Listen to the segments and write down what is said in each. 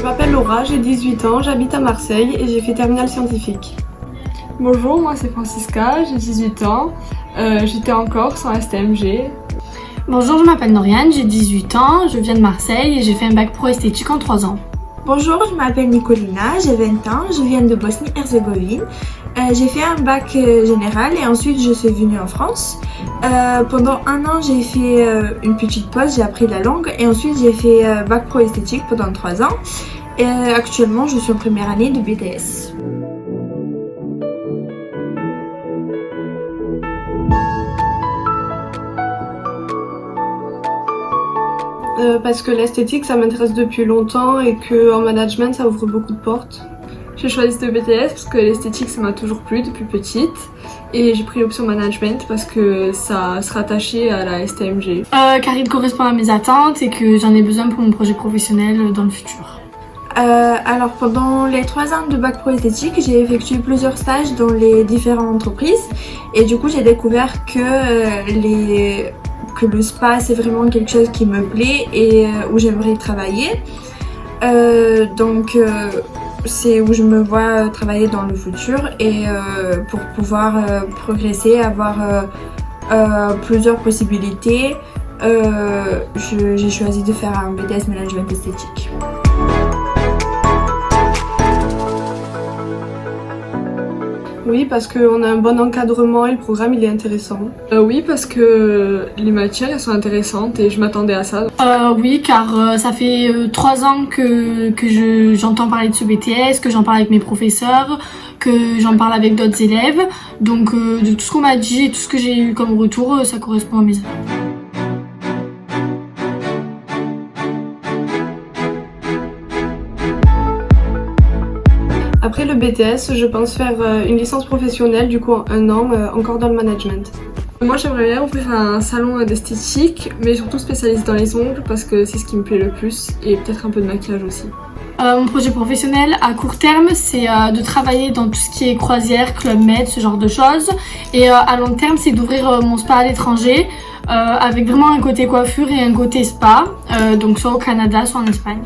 Je m'appelle Laura, j'ai 18 ans, j'habite à Marseille et j'ai fait terminale scientifique. Bonjour, moi c'est Francisca, j'ai 18 ans, j'étais en Corse en STMG. Bonjour, je m'appelle Noriane, j'ai 18 ans, je viens de Marseille et j'ai fait un bac pro esthétique en 3 ans. Bonjour, je m'appelle Nicolina, j'ai 20 ans, je viens de Bosnie-Herzégovine. J'ai fait un bac général et ensuite je suis venue en France. Pendant un an, j'ai fait une petite pause, j'ai appris la langue et ensuite j'ai fait bac pro esthétique pendant 3 ans. Et actuellement, je suis en première année de BTS. Parce que l'esthétique ça m'intéresse depuis longtemps et qu'en management ça ouvre beaucoup de portes. J'ai choisi ce BTS parce que l'esthétique ça m'a toujours plu depuis petite et j'ai pris l'option management parce que ça se rattachait à la STMG. Car il correspond à mes attentes et que j'en ai besoin pour mon projet professionnel dans le futur. Alors pendant les 3 ans de bac pro esthétique, j'ai effectué plusieurs stages dans les différentes entreprises et du coup j'ai découvert que le spa c'est vraiment quelque chose qui me plaît et où j'aimerais travailler. Donc c'est où je me vois travailler dans le futur et pour pouvoir progresser, avoir plusieurs possibilités, j'ai choisi de faire un BTS Management Esthétique. Oui, parce qu'on a un bon encadrement et le programme il est intéressant. Oui, parce que les matières elles sont intéressantes et je m'attendais à ça. Oui, car ça fait 3 ans que j'entends parler de ce BTS, que j'en parle avec mes professeurs, que j'en parle avec d'autres élèves. Donc de tout ce qu'on m'a dit et tout ce que j'ai eu comme retour, ça correspond à mes attentes. Après le BTS, je pense faire une licence professionnelle, du coup en 1 an, encore dans le management. Moi j'aimerais bien ouvrir un salon d'esthétique, mais surtout spécialisé dans les ongles parce que c'est ce qui me plaît le plus et peut-être un peu de maquillage aussi. Mon projet professionnel à court terme, c'est de travailler dans tout ce qui est croisière, club med, ce genre de choses. Et à long terme, c'est d'ouvrir mon spa à l'étranger avec vraiment un côté coiffure et un côté spa, donc soit au Canada, soit en Espagne.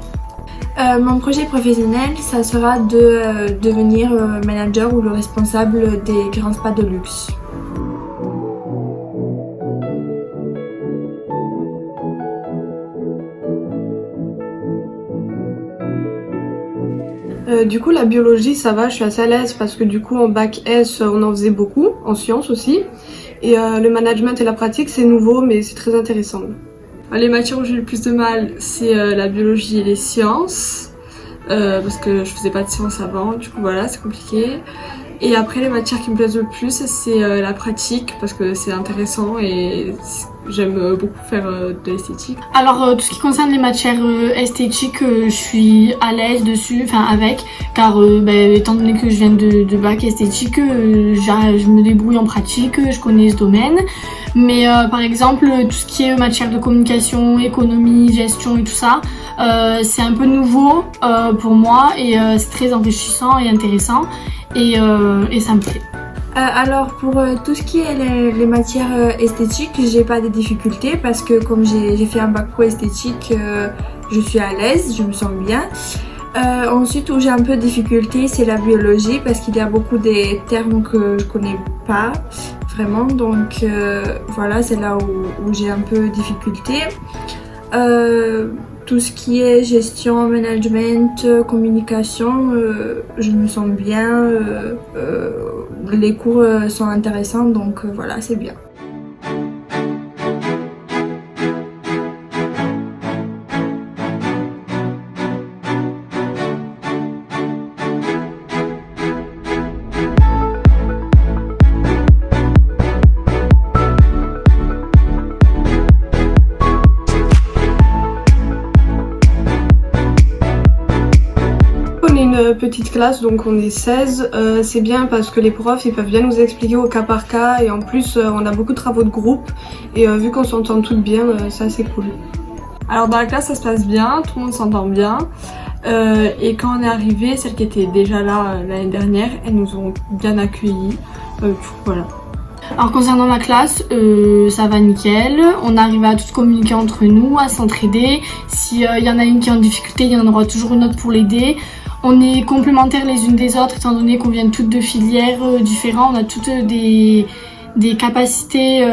Mon projet professionnel, ça sera de devenir manager ou le responsable des grands spas de luxe. Du coup la biologie ça va, je suis assez à l'aise parce que du coup en bac S on en faisait beaucoup, en sciences aussi. Et le management et la pratique c'est nouveau mais c'est très intéressant. Les matières où j'ai le plus de mal, c'est la biologie et les sciences, parce que je faisais pas de sciences avant, du coup voilà, c'est compliqué. Et après les matières qui me plaisent le plus, c'est la pratique, parce que c'est intéressant et j'aime beaucoup faire de l'esthétique. Alors tout ce qui concerne les matières esthétiques, je suis à l'aise dessus, enfin avec, car étant donné que je viens de bac esthétique, je me débrouille en pratique, je connais ce domaine. Mais par exemple tout ce qui est matière de communication, économie, gestion et tout ça, c'est un peu nouveau pour moi et c'est très enrichissant et intéressant et ça me plaît. Alors pour tout ce qui est les matières esthétiques, j'ai pas de difficultés parce que comme j'ai fait un bac pro esthétique, je suis à l'aise, je me sens bien. Ensuite où j'ai un peu de difficulté, c'est la biologie parce qu'il y a beaucoup de termes que je connais pas vraiment, donc voilà, c'est là où j'ai un peu de difficulté. Tout ce qui est gestion, management, communication, je me sens bien, les cours sont intéressants, donc voilà, c'est bien. Petite classe, donc on est 16, c'est bien parce que les profs ils peuvent bien nous expliquer au cas par cas et en plus on a beaucoup de travaux de groupe et vu qu'on s'entend toutes bien, ça c'est cool. Alors dans la classe ça se passe bien, tout le monde s'entend bien et quand on est arrivé, celles qui étaient déjà là l'année dernière, elles nous ont bien accueillis, voilà. Alors concernant ma classe, ça va nickel. On arrive à tous communiquer entre nous, à s'entraider. S'il y en a une qui est en difficulté, il y en aura toujours une autre pour l'aider. On est complémentaires les unes des autres étant donné qu'on vient toutes de filières différentes. On a toutes des capacités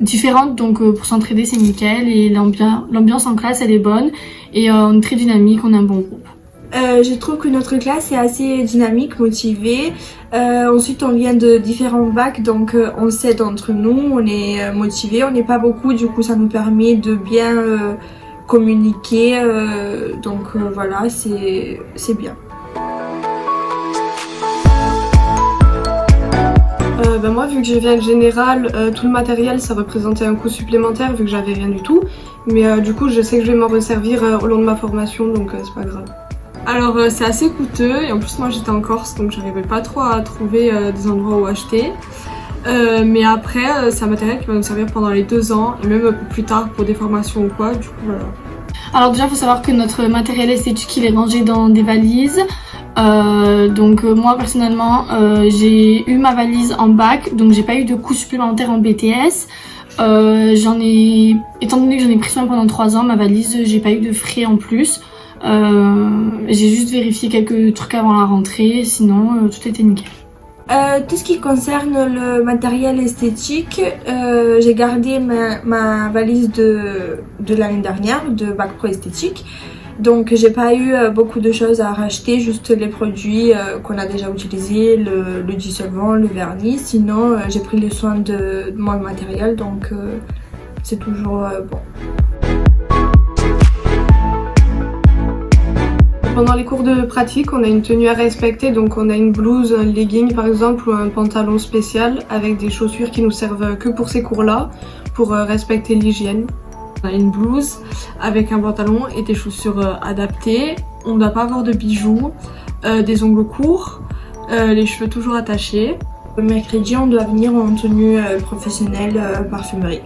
différentes, donc pour s'entraider c'est nickel. Et l'ambiance en classe elle est bonne et on est très dynamique, on a un bon groupe. Je trouve que notre classe est assez dynamique, motivée. Ensuite, on vient de différents bacs, donc on s'aide entre nous, on est motivés, on n'est pas beaucoup, du coup ça nous permet de bien communiquer. Voilà, c'est bien. Moi, vu que je viens de général, tout le matériel ça représentait un coût supplémentaire vu que j'avais rien du tout. Mais du coup, je sais que je vais m'en resservir au long de ma formation, donc c'est pas grave. Alors c'est assez coûteux et en plus moi j'étais en Corse donc j'arrivais pas trop à trouver des endroits où acheter. Mais après c'est un matériel qui va nous servir pendant les 2 ans et même plus tard pour des formations ou quoi, du coup voilà. Alors déjà il faut savoir que notre matériel esthétique il est rangé dans des valises. Moi personnellement j'ai eu ma valise en bac, donc j'ai pas eu de coûts supplémentaires en BTS. Étant donné que j'en ai pris soin pendant 3 ans, ma valise j'ai pas eu de frais en plus. J'ai juste vérifié quelques trucs avant la rentrée, sinon tout était nickel. Tout ce qui concerne le matériel esthétique, j'ai gardé ma valise de l'année dernière, de bac pro esthétique. Donc j'ai pas eu beaucoup de choses à racheter, juste les produits qu'on a déjà utilisés, le dissolvant, le vernis. Sinon j'ai pris le soin de mon matériel, donc c'est toujours bon. Pendant les cours de pratique, on a une tenue à respecter, donc on a une blouse, un legging par exemple ou un pantalon spécial avec des chaussures qui nous servent que pour ces cours-là, pour respecter l'hygiène. On a une blouse avec un pantalon et des chaussures adaptées. On ne doit pas avoir de bijoux, des ongles courts, les cheveux toujours attachés. Le mercredi, on doit venir en tenue professionnelle parfumerie.